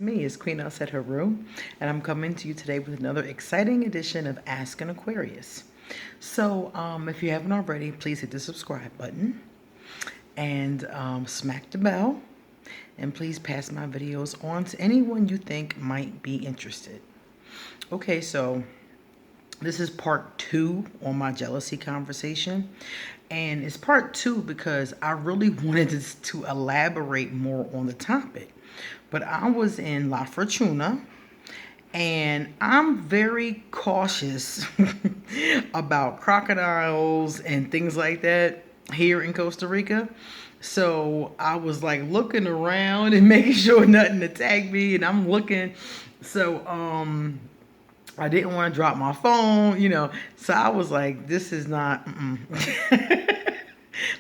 Me is Queen Said Haru, and I'm coming to you today with another exciting edition of Ask an Aquarius. So, if you haven't already, please hit the subscribe button and smack the bell, and please pass my videos on to anyone you think might be interested. Okay, so this is part 2 on my jealousy conversation, and it's part 2 because I really wanted to elaborate more on the topic. But I was in La Fortuna, and I'm very cautious about crocodiles and things like that here in Costa Rica. So I was like looking around and making sure nothing attacked me, and I'm looking. So I didn't want to drop my phone. So I was like, this is not.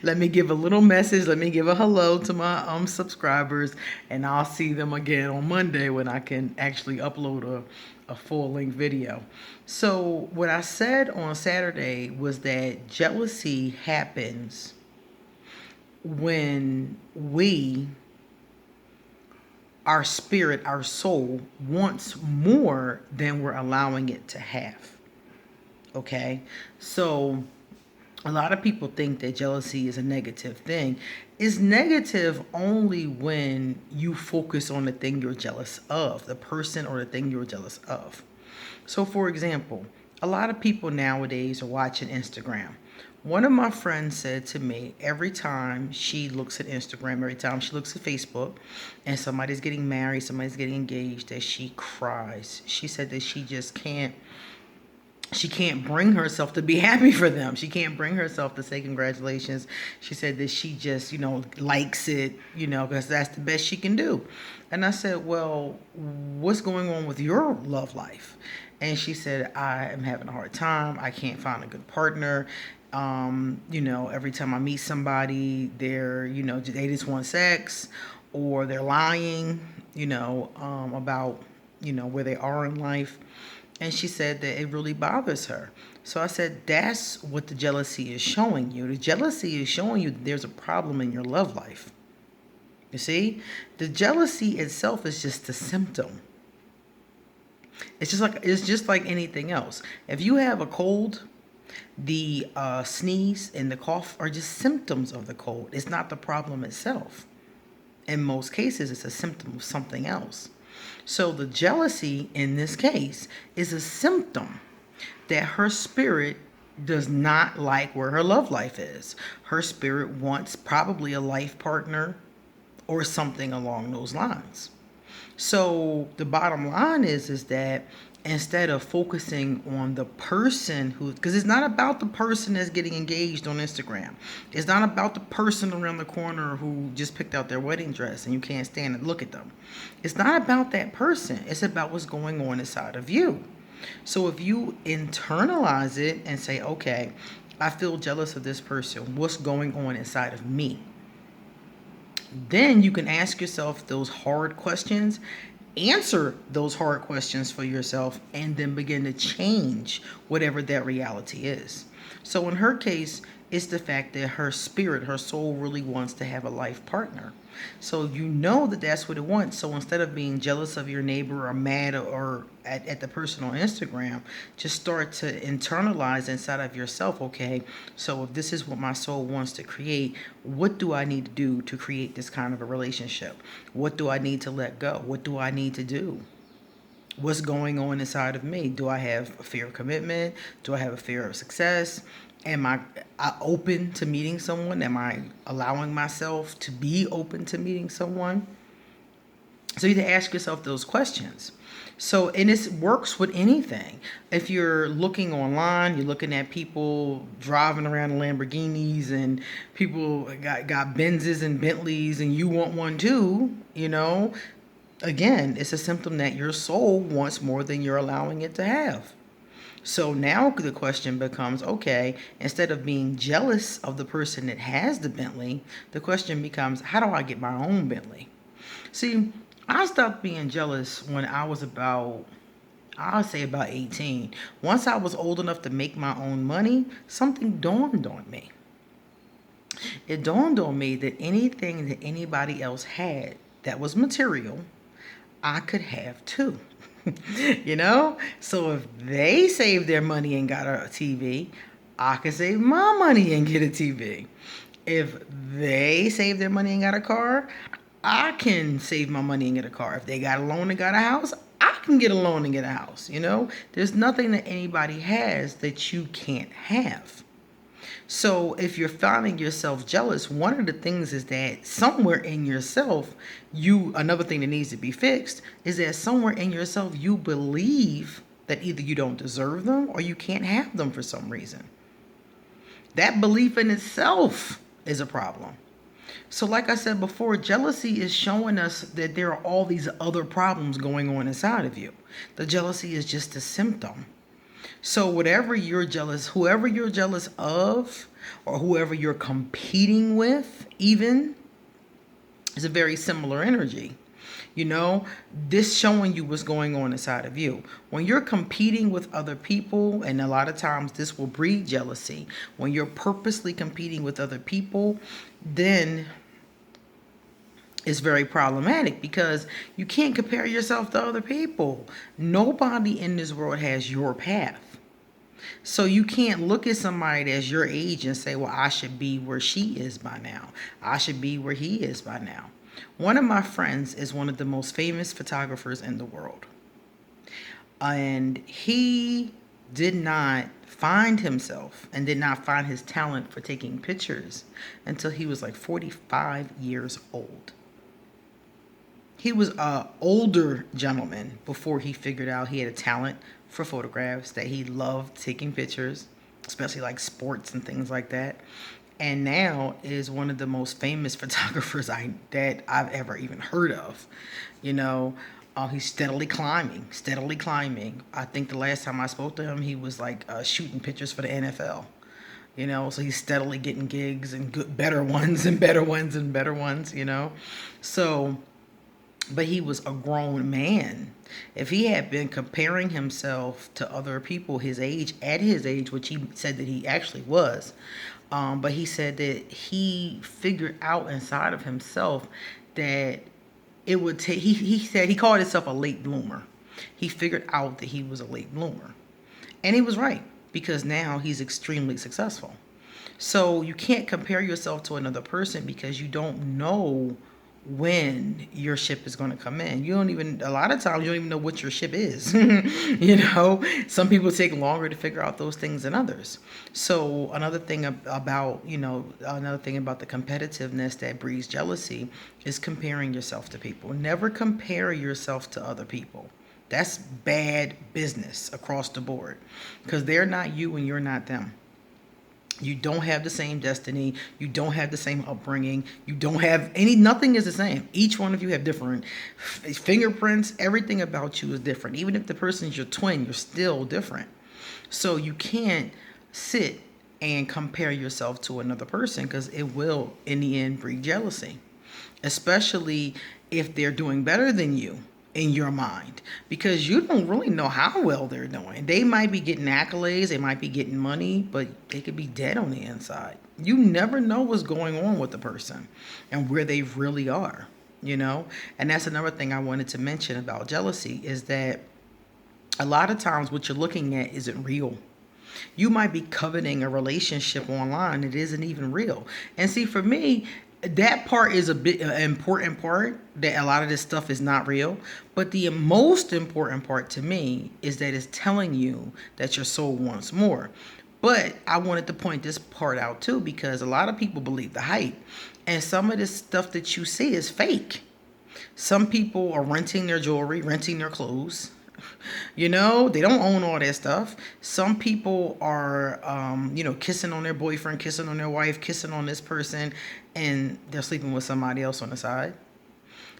Let me give a little message. Let me give a hello to my subscribers, and I'll see them again on Monday when I can actually upload a full-length video. So what I said on Saturday was that jealousy happens when our spirit, our soul, wants more than we're allowing it to have. Okay? So a lot of people think that jealousy is a negative thing. It's negative only when you focus on the thing you're jealous of, the person or the thing you're jealous of. So, for example, a lot of people nowadays are watching Instagram. One of my friends said to me, every time she looks at Instagram, every time she looks at Facebook, and somebody's getting married, somebody's getting engaged, that she cries. She said that she can't bring herself to be happy for them. She can't bring herself to say congratulations. She said that she just, likes it, because that's the best she can do. And I said, well, what's going on with your love life? And she said, I am having a hard time. I can't find a good partner. Every time I meet somebody, they just want sex, or they're lying, about, where they are in life. And she said that it really bothers her. So I said, that's what the jealousy is showing you. The jealousy is showing you that there's a problem in your love life. You see? The jealousy itself is just a symptom. It's just like anything else. If you have a cold, the sneeze and the cough are just symptoms of the cold. It's not the problem itself. In most cases, it's a symptom of something else. So the jealousy in this case is a symptom that her spirit does not like where her love life is. Her spirit wants probably a life partner or something along those lines. So the bottom line is that instead of focusing on the person because it's not about the person that's getting engaged on Instagram. It's not about the person around the corner who just picked out their wedding dress and you can't stand and look at them. It's not about that person. It's about what's going on inside of you. So if you internalize it and say, okay, I feel jealous of this person. What's going on inside of me? Then you can ask yourself those hard questions, answer those hard questions for yourself, and then begin to change whatever that reality is. So in her case, it's the fact that her spirit, her soul really wants to have a life partner. So that that's what it wants. So instead of being jealous of your neighbor or mad or at the person on Instagram, just start to internalize inside of yourself, okay, so if this is what my soul wants to create, what do I need to do to create this kind of a relationship? What do I need to let go? What do I need to do? What's going on inside of me? Do I have a fear of commitment? Do I have a fear of success? Am I open to meeting someone? Am I allowing myself to be open to meeting someone? So you have to ask yourself those questions. So, and it works with anything. If you're looking online, you're looking at people driving around in Lamborghinis and people got Benzes and Bentleys and you want one too, again, it's a symptom that your soul wants more than you're allowing it to have. So now the question becomes, okay, instead of being jealous of the person that has the Bentley, the question becomes, how do I get my own Bentley? See, I stopped being jealous when I was about 18. Once I was old enough to make my own money, something dawned on me. It dawned on me that anything that anybody else had that was material, I could have too. You know? So if they save their money and got a TV, I can save my money and get a TV. If they save their money and got a car, I can save my money and get a car. If they got a loan and got a house, I can get a loan and get a house. You know? There's nothing that anybody has that you can't have. So if you're finding yourself jealous, one of the things is that somewhere in yourself, another thing that needs to be fixed is that somewhere in yourself, you believe that either you don't deserve them or you can't have them for some reason. That belief in itself is a problem. So like I said before, jealousy is showing us that there are all these other problems going on inside of you. The jealousy is just a symptom. So whoever you're jealous of, or whoever you're competing with, even, is a very similar energy. You know, this showing you what's going on inside of you. When you're competing with other people, and a lot of times this will breed jealousy. When you're purposely competing with other people, then it's very problematic because you can't compare yourself to other people. Nobody in this world has your path. So you can't look at somebody that's your age and say, well, I should be where she is by now. I should be where he is by now. One of my friends is one of the most famous photographers in the world. And he did not find himself and did not find his talent for taking pictures until he was like 45 years old. He was an older gentleman before he figured out he had a talent for photographs, that he loved taking pictures, especially like sports and things like that. And now is one of the most famous photographers that I've ever even heard of. You know, he's steadily climbing. I think the last time I spoke to him, he was like shooting pictures for the NFL. You know, so he's steadily getting gigs and better ones and better ones and better ones, you know. So, but he was a grown man. If he had been comparing himself to other people his age, which he said that he actually was, but he said that he figured out inside of himself that it would take, he said he called himself a late bloomer. He figured out that he was a late bloomer. And he was right, because now he's extremely successful. So you can't compare yourself to another person because you don't know when your ship is going to come in. A lot of times you don't even know what your ship is. You know, some people take longer to figure out those things than others. So another thing about the competitiveness that breeds jealousy is comparing yourself to people. Never compare yourself to other people. That's bad business across the board, because they're not you and you're not them. You don't have the same destiny. You don't have the same upbringing. Nothing is the same. Each one of you have different fingerprints. Everything about you is different. Even if the person's your twin, you're still different. So you can't sit and compare yourself to another person, because it will, in the end, breed jealousy. Especially if they're doing better than you in your mind, because you don't really know how well they're doing. They might be getting accolades, they might be getting money, but they could be dead on the inside. You never know what's going on with the person and where they really are, you know? And that's another thing I wanted to mention about jealousy, is that a lot of times what you're looking at isn't real. You might be coveting a relationship online that isn't even real. And see, for me, that part is an important part, that a lot of this stuff is not real. But the most important part to me is that it's telling you that your soul wants more. But I wanted to point this part out too, because a lot of people believe the hype. And some of this stuff that you see is fake. Some people are renting their jewelry, renting their clothes. You know, they don't own all that stuff. Some people are, kissing on their boyfriend, kissing on their wife, kissing on this person, and they're sleeping with somebody else on the side.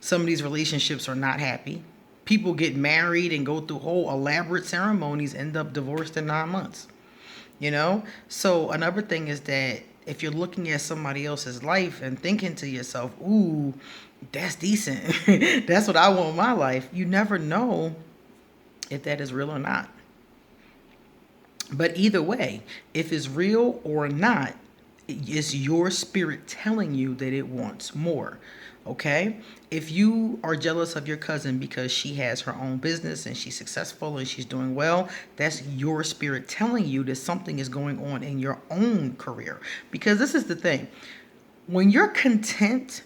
Some of these relationships are not happy. People get married and go through whole elaborate ceremonies, end up divorced in 9 months. You know? So another thing is that if you're looking at somebody else's life and thinking to yourself, ooh, that's decent. That's what I want in my life. You never know if that is real or not. But either way, if it's real or not, it's your spirit telling you that it wants more. Okay? If you are jealous of your cousin because she has her own business and she's successful and she's doing well, that's your spirit telling you that something is going on in your own career. Because this is the thing. When you're content,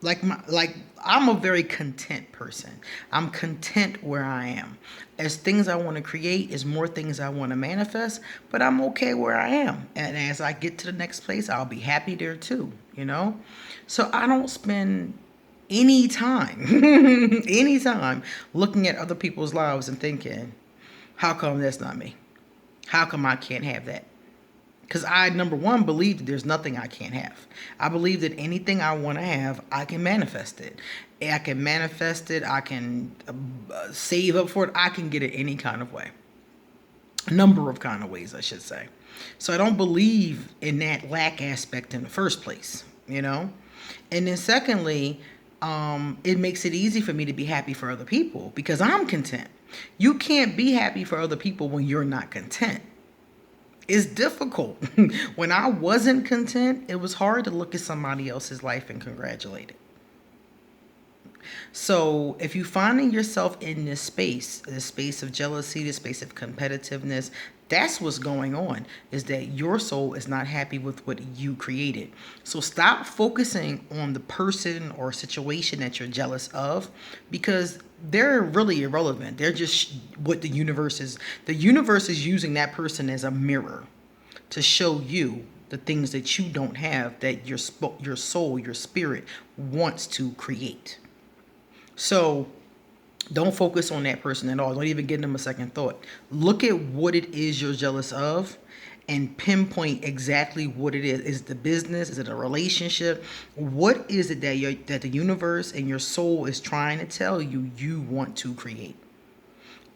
like I'm a very content person. I'm content where I am. As things I want to create, is more things I want to manifest, but I'm okay where I am. And as I get to the next place, I'll be happy there too, you know? So I don't spend any time any time looking at other people's lives and thinking, how come that's not me? How come I can't have that? Because I, number one, believe that there's nothing I can't have. I believe that anything I want to have, I can manifest it. I can manifest it. I can save up for it. I can get it any kind of way. A number of kind of ways, I should say. So I don't believe in that lack aspect in the first place, you know? And then secondly, it makes it easy for me to be happy for other people because I'm content. You can't be happy for other people when you're not content. It's difficult. When I wasn't content, it was hard to look at somebody else's life and congratulate it. So if you're finding yourself in this space of jealousy, this space of competitiveness, that's what's going on, is that your soul is not happy with what you created. So stop focusing on the person or situation that you're jealous of, because they're really irrelevant. They're just what the universe is. The universe is using that person as a mirror to show you the things that you don't have, that your soul, your spirit wants to create. So don't focus on that person at all. Don't even give them a second thought. Look at what it is you're jealous of and pinpoint exactly what it is. Is it the business? Is it a relationship? What is it that the universe and your soul is trying to tell you you want to create?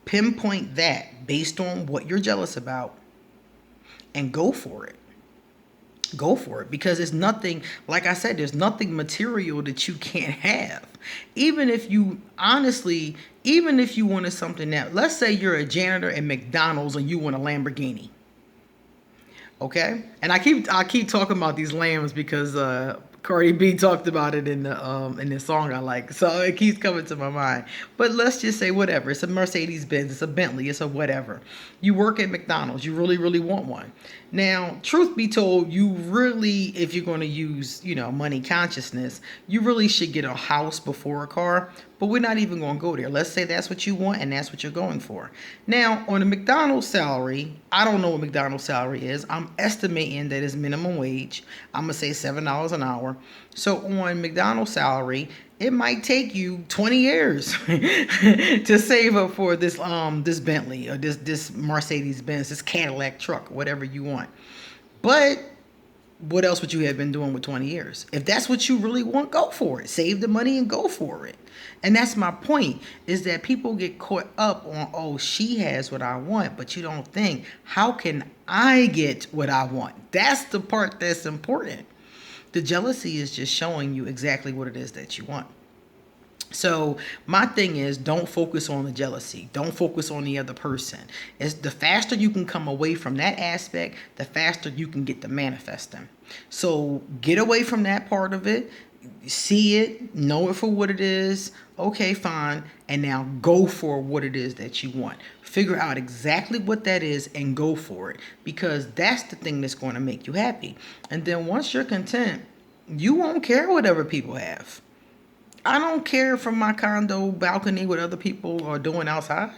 Pinpoint that based on what you're jealous about and go for it. Go for it, because it's nothing, like I said, there's nothing material that you can't have. Even if you wanted something that, let's say you're a janitor at McDonald's and you want a Lamborghini. Okay? And I keep talking about these lambs because Cardi B talked about it in this song I like. So it keeps coming to my mind. But let's just say whatever. It's a Mercedes Benz, it's a Bentley, it's a whatever. You work at McDonald's, you really, really want one. Now, truth be told, you really, if you're going to use, money consciousness, you really should get a house before a car. But we're not even going to go there. Let's say that's what you want and that's what you're going for. Now, on a McDonald's salary, I don't know what McDonald's salary is. I'm estimating that it's minimum wage. I'm going to say $7 an hour. So on McDonald's salary, it might take you 20 years to save up for this Bentley or this Mercedes Benz, this Cadillac truck, whatever you want. But what else would you have been doing with 20 years? If that's what you really want, go for it. Save the money and go for it. And that's my point, is that people get caught up on, oh, she has what I want, but you don't think, how can I get what I want? That's the part that's important. The jealousy is just showing you exactly what it is that you want. So my thing is, don't focus on the jealousy. Don't focus on the other person. It's the faster you can come away from that aspect, the faster you can get to manifesting. So get away from that part of it. See it, know it for what it is. Okay, fine. And now go for what it is that you want. Figure out exactly what that is and go for it, because that's the thing that's going to make you happy. And then once you're content, you won't care what other people have. I don't care from my condo balcony what other people are doing outside.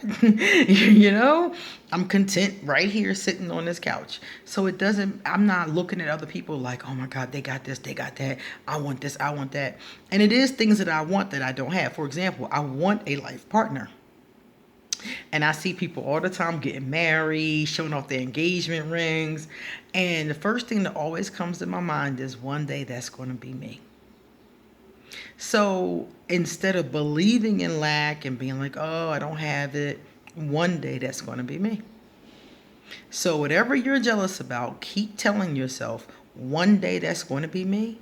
I'm content right here sitting on this couch. So I'm not looking at other people like, oh my God, they got this, they got that. I want this, I want that. And it is things that I want that I don't have. For example, I want a life partner. And I see people all the time getting married, showing off their engagement rings. And the first thing that always comes to my mind is, one day that's going to be me. So instead of believing in lack and being like, oh, I don't have it, one day that's going to be me. So whatever you're jealous about, keep telling yourself, one day that's going to be me,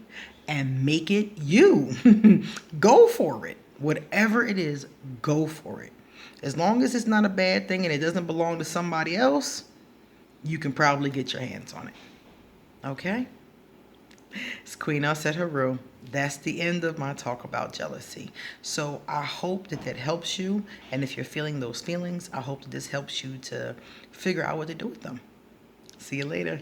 and make it you. Go for it. Whatever it is, go for it. As long as it's not a bad thing and it doesn't belong to somebody else, you can probably get your hands on it. Okay? It's Queen said Haru. That's the end of my talk about jealousy. So I hope that that helps you. And if you're feeling those feelings, I hope that this helps you to figure out what to do with them. See you later.